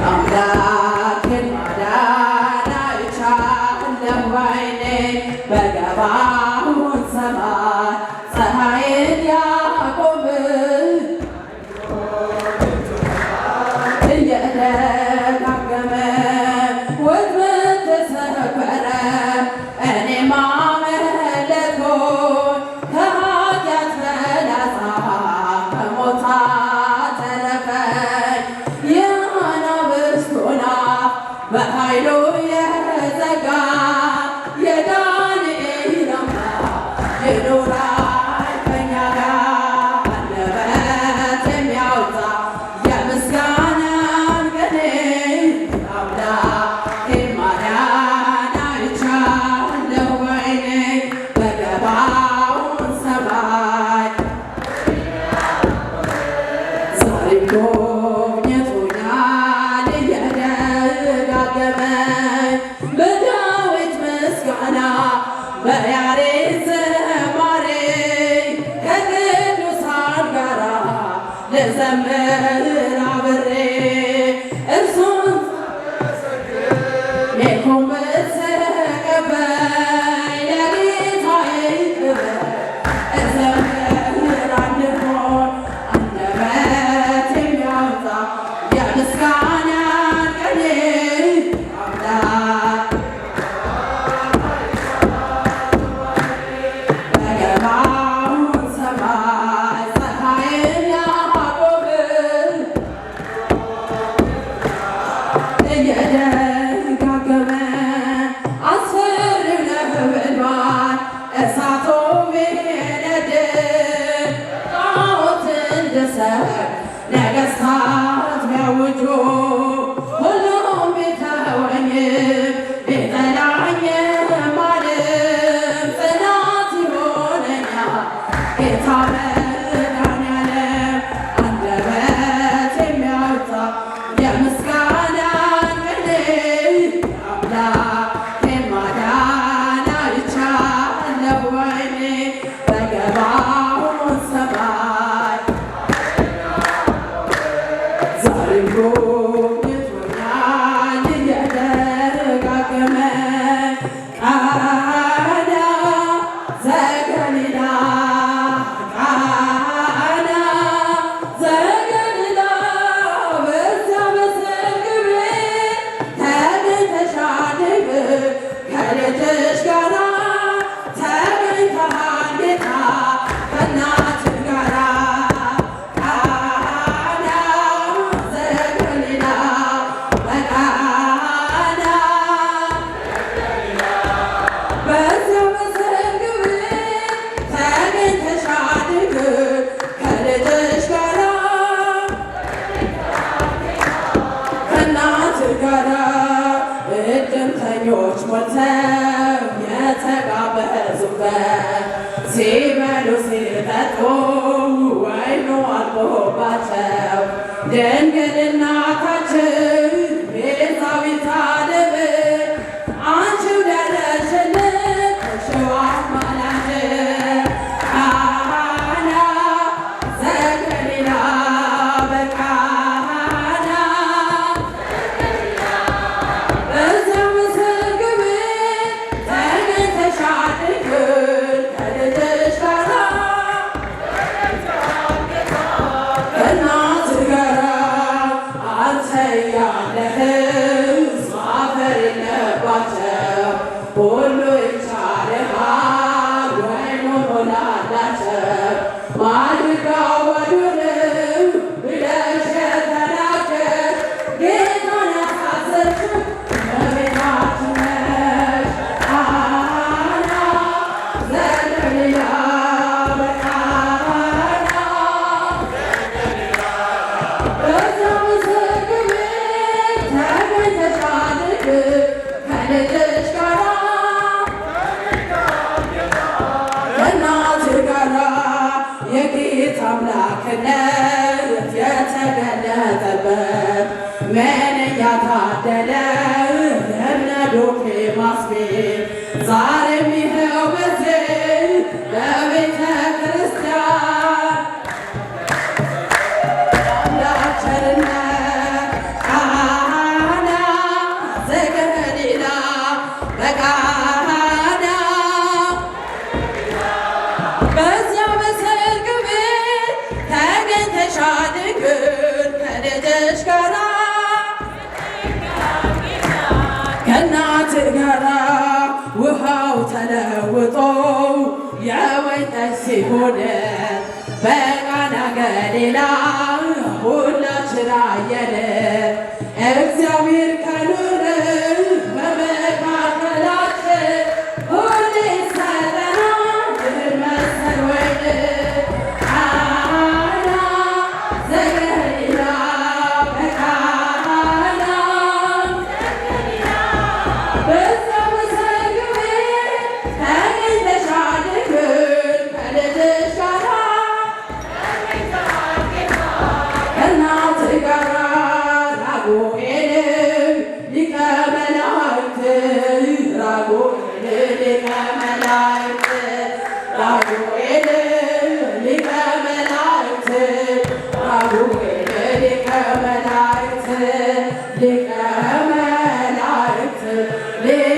አምላክን ማዳን አይቻለሁ ባይኔ በገባሁት ሰማይ ፀሐይን ያቆም እየደጋገመ ወጥመድ ተሰበረ እኔም አመለጥኩኝ ከኃጢአት ፈላጻ ከሞት አተረፈኝ የአናብስቱን አፍ በኃይሉ የዘጋ የዳንኤል አምላክ ይኖራል ከእኛ ጋር አንደበት የሚያወጣ የምስጋናን ቅኔ አምላኬን ማዳን አይቻለሁ ባይኔ በገባሁት ሰማይ ዛሬም ጎብኝቶኛል እየደጋገመ በዳዊት ምስጋና በያሬድ ዝማሬ ከቅዱሳን ጋራ ልዘምር አብሬ እርሱን የጎንበስ ቀበይ ለጌታዬ ክብር እዘምራለሁ አንደበት የሚያወጣ የምስጋናን ቅኔ አምላክ በገባሁት ሰማይ ፀሐይን ያቆም እየደጋገመ አስፈሪው ነበልባል እሳቱ ቢነድ ጣዖትን ድሰት ነገሥታት ቢያውጁ ሁሉም ቢተወኝ ቢጠላኝም አልም ጽናት ይሆነኛል ጌታ መድኃኔዓለም አንደበት የሚያወጣ የምስጋናን ቅኔ አምላኬን ማዳን አይቻለሁ ባይኔ በገባሁት ሰማይ ዛሬም ጎብኝቶኛል እየደጋገመ ቃና ዘገሊላ ቃና ዘገሊላ በዚያ በሰርግ ቤት ተገኝተሻል ከልጅሽ ጋራ ተገኝተሃል ጌታ ከእናትህ ጋራ ቃና ዘገሊላ በቃና በዚያ በሰርግ ቤት ተገኝተሻል ከልጅሽ ጋራ ከእናትህ ጋራ እድምተኞች ሞልተው የተጋበዙበት ሲበሉ ሲጠጡ ወይኑ አልቆባቸው ድንግል እናታችን ቤዛዊተ ዓለም አንቺው ደረስሽልን እርሺው አማላጅ ቃና ዘገሊላ በቃና በዚያ በሰርግ ቤት ተገኝተሻል ከልጅሽ ጋራ ከእናትህ ጋራ አንተ ያለህም ማፈር የለባቸው ሁሉ ይቻልሃል ወይኑ ሞላላቸው ማድጋው ወዱንም ብለሽ የተናገርሽ ጌታን ያሳዘንሽው እመቤታችን ነሽ ቃና ዘገሊላ በቃና በዚያ በሰርግ ቤት ተገኝተሻል ከልጅሽ ጋራ ከእናትህ ጋራ የጌታ አምላክነት የተገለጠበት ምንኛ ታደለ እምነ ዶኪማስ ቤት ዛሬም ይኸው በዚህ በቤተ ክርስቲያን አምላክ ቸርነት ሆነ በቃና ገሊላ ሁላችን አየን። እግዚአብሔር ከኖረ በመካከላችን ሁሌ ይሰጠናል ድል መሰል ወይን። ቃና ዘገሊላ በቃና በዛ በሰርግ ቤት ተገኝተሻል ድንግል ከልጅሽ ጋራ ከእናትሽ ጋራ ራጉኤል ሊቀ መላእክት ራጉኤል ሊቀ መላእክት ራጉኤል ሊቀ መላእክት ራጉኤል ሊቀ መላእክት ሊቀ መላእክት ሊቀ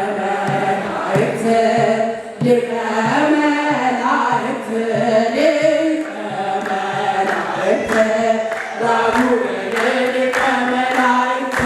መላእክት ሊቀ መላእክት ሊቀ መላእክት ራጉኤል ሊቀ መላእክት